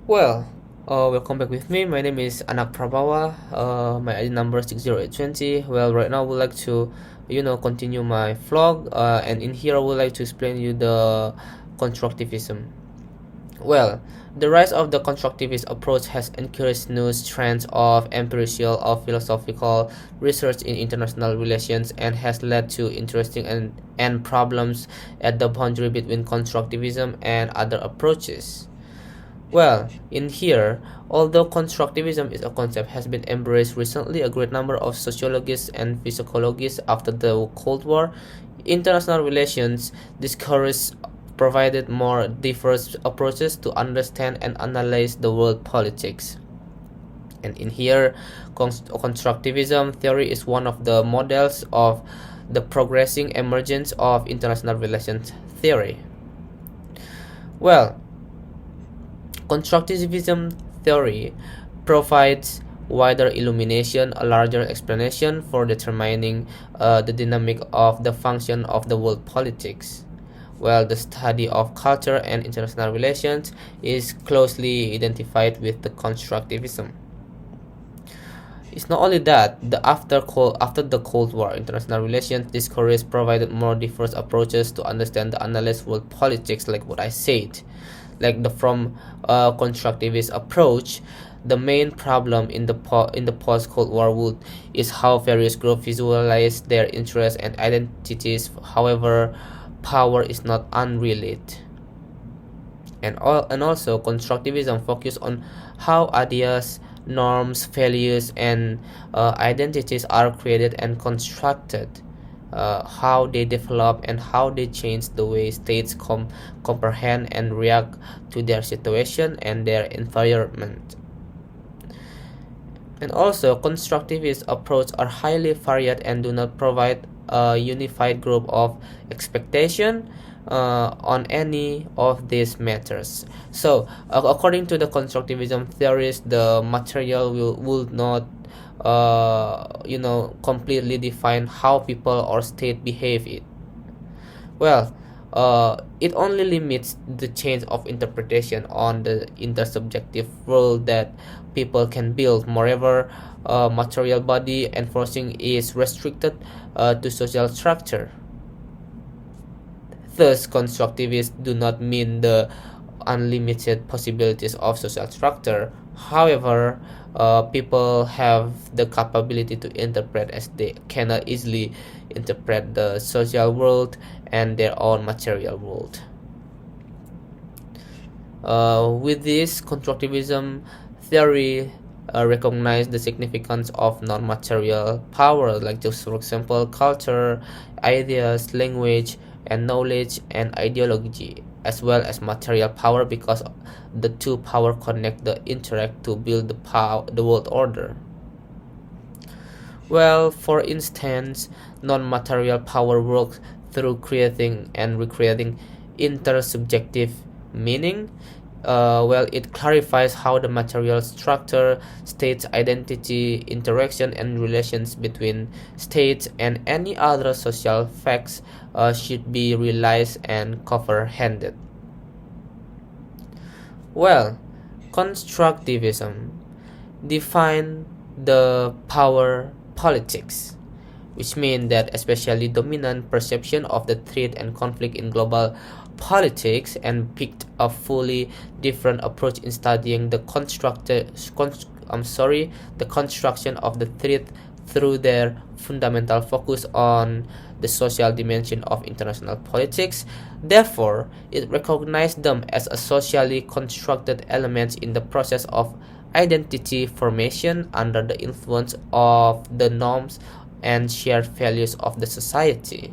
Well, welcome back with me. My name is Anak Prabawa. My ID number is 60820. Well, right now I would like to, continue my vlog. And in here I would like to explain you the constructivism. Well, the rise of the constructivist approach has encouraged new strands of empirical or philosophical research in international relations and has led to interesting and problems at the boundary between constructivism and other approaches. Well, in here, although constructivism is a concept has been embraced recently, a great number of sociologists and psychologists after the Cold War, international relations discouraged provided more diverse approaches to understand and analyze the world politics. And in here, constructivism theory is one of the models of the progressing emergence of international relations theory. Well, constructivism theory provides wider illumination, a larger explanation for determining the dynamic of the function of the world politics. Well, the study of culture and international relations is closely identified with the constructivism. It's not only that, after the Cold War, international relations discourse provided more diverse approaches to understand the analysis world politics, like what I said. Like the from constructivist approach, the main problem in the post Cold War world is how various groups visualize their interests and identities. However, power is not unrelated. And also constructivism focus on how ideas, norms, values, and identities are created and constructed, how they develop and how they change the way states comprehend and react to their situation and their environment. And also, constructivist approaches are highly varied and do not provide a unified group of expectation on any of these matters. So, according to the constructivism theories, the material will not, completely define how people or state behave. Well, it only limits the change of interpretation on the intersubjective world that people can build. Moreover, material body enforcing is restricted to social structure. Thus, constructivists do not mean the unlimited possibilities of social structure. However, people have the capability to interpret as they cannot easily interpret the social world and their own material world. With this, constructivism theory recognize the significance of non-material power, like just for example, culture, ideas, language, and knowledge and ideology, as well as material power, because the two power connect the interact to build the world order. Well, for instance, non-material power works through creating and recreating intersubjective meaning. Well, it clarifies how the material structure, states identity, interaction, and relations between states and any other social facts should be realized and comprehended. Well, constructivism define the power politics, which mean that especially dominant perception of the threat and conflict in global politics, and picked a fully different approach in studying the the construction of the threat through their fundamental focus on the social dimension of international politics. Therefore, it recognized them as a socially constructed element in the process of identity formation under the influence of the norms and shared values of the society.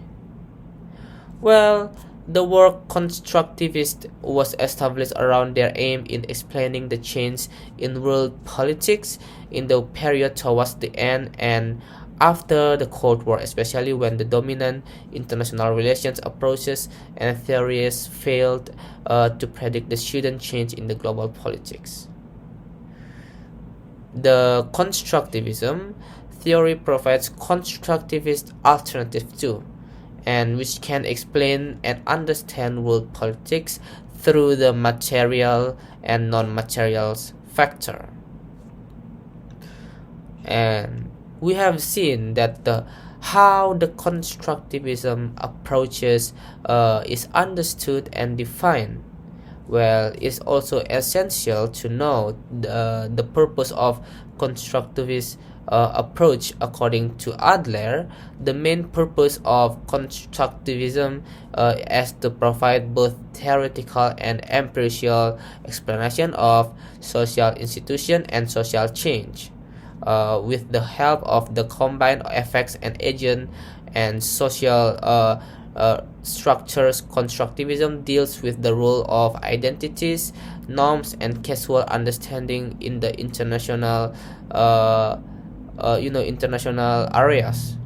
Well, the work constructivist was established around their aim in explaining the change in world politics in the period towards the end and after the Cold War, especially when the dominant international relations approaches and theories failed to predict the sudden change in the global politics. The constructivism theory provides constructivist alternative too, and which can explain and understand world politics through the material and non-material factor. And we have seen that how the constructivism approaches is understood and defined. Well, it's also essential to know the purpose of constructivist approach. According to Adler, the main purpose of constructivism is to provide both theoretical and empirical explanation of social institution and social change. With the help of the combined effects and agent and social structures, constructivism deals with the role of identities, norms, and casual understanding in the international international areas.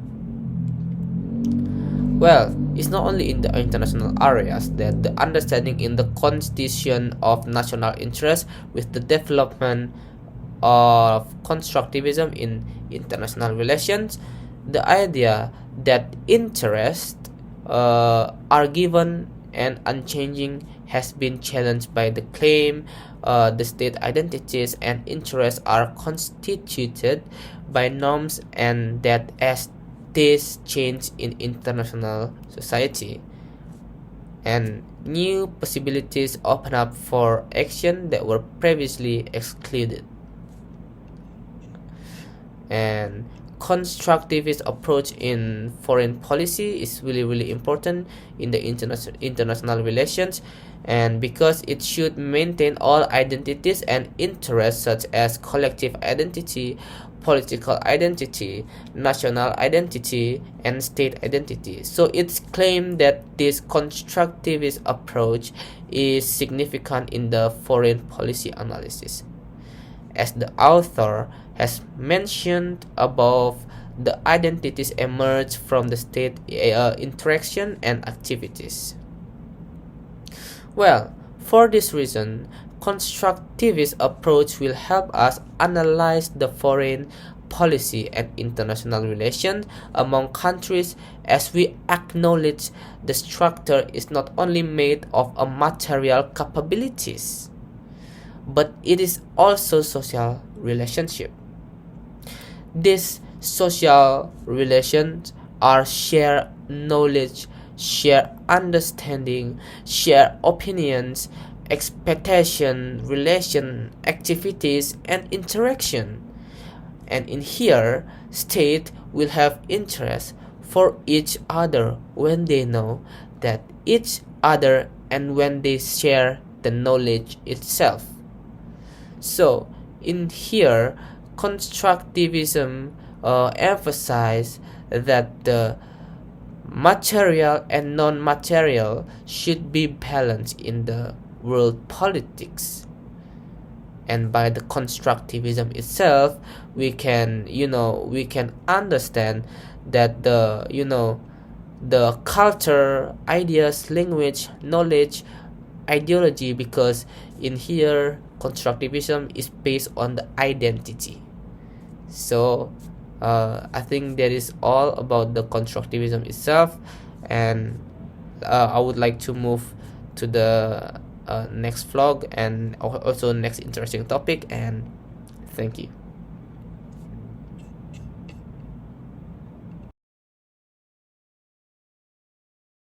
Well, it's not only in the international areas that the understanding in the constitution of national interest with the development of constructivism in international relations, the idea that interests are given and unchanging has been challenged by the claim the state identities and interests are constituted by norms and that as this change in international society and new possibilities open up for action that were previously excluded. And constructivist approach in foreign policy is really important in the international relations, and because it should maintain all identities and interests such as collective identity, political identity, national identity, and state identity. So it's claimed that this constructivist approach is significant in the foreign policy analysis. As the author has mentioned above, the identities emerge from the state interaction and activities. Well, for this reason, constructivist approach will help us analyze the foreign policy and international relations among countries as we acknowledge the structure is not only made of a material capabilities, but it is also social relationship. These social relations are shared knowledge, shared understanding, shared opinions, expectation, relation, activities, and interaction. And in here, state will have interest for each other when they know that each other and when they share the knowledge itself. So in here, constructivism emphasizes that the material and non-material should be balanced in the world politics. And by the constructivism itself, we can understand that the culture, ideas, language, knowledge, ideology, because in here constructivism is based on the identity. So I think that is all about the constructivism itself, and I would like to move to the next vlog and also next interesting topic, and thank you.